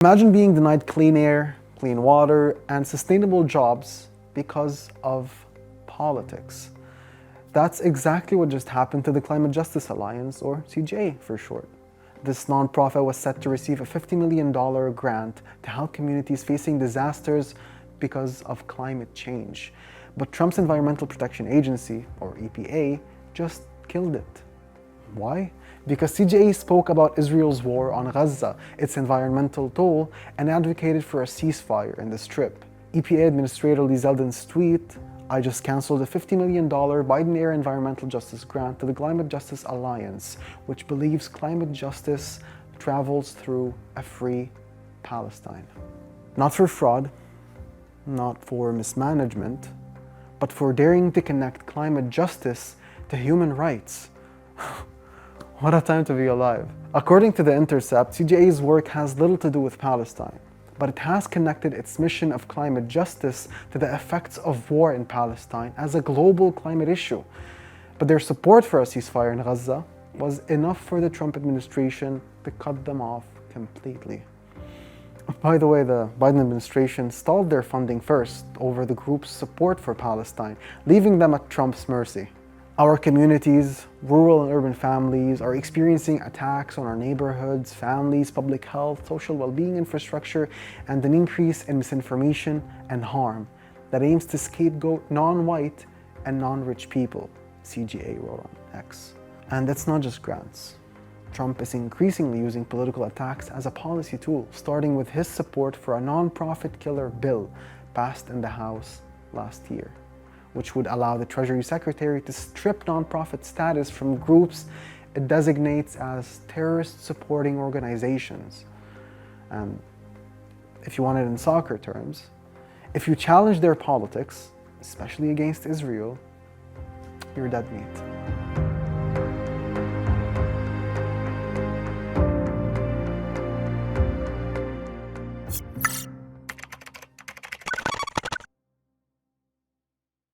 Imagine being denied clean air, clean water, and sustainable jobs because of politics. That's exactly what just happened to the Climate Justice Alliance, or CJA for short. This nonprofit was set to receive a $50 million grant to help communities facing disasters because of climate change. But Trump's Environmental Protection Agency, or EPA, just killed it. Why? Because CJA spoke about Israel's war on Gaza, its environmental toll, and advocated for a ceasefire in the Strip. EPA Administrator Lee Zeldin's tweet, "I just canceled a $50 million Biden-era environmental justice grant to the Climate Justice Alliance, which believes climate justice travels through a free Palestine." Not for fraud, not for mismanagement, but for daring to connect climate justice to human rights. What a time to be alive. According to The Intercept, CJA's work has little to do with Palestine, but it has connected its mission of climate justice to the effects of war in Palestine as a global climate issue. But their support for a ceasefire in Gaza was enough for the Trump administration to cut them off completely. By the way, the Biden administration stalled their funding first over the group's support for Palestine, leaving them at Trump's mercy. Our communities, rural and urban families, are experiencing attacks on our neighborhoods, families, public health, social well-being infrastructure, and an increase in misinformation and harm that aims to scapegoat non-white and non-rich people, CJA wrote on X. And that's not just grants. Trump is increasingly using political attacks as a policy tool, starting with his support for a non-profit killer bill passed in the House last year, which would allow the Treasury Secretary to strip nonprofit status from groups it designates as terrorist-supporting organizations. And if you want it in soccer terms, if you challenge their politics, especially against Israel, you're dead meat.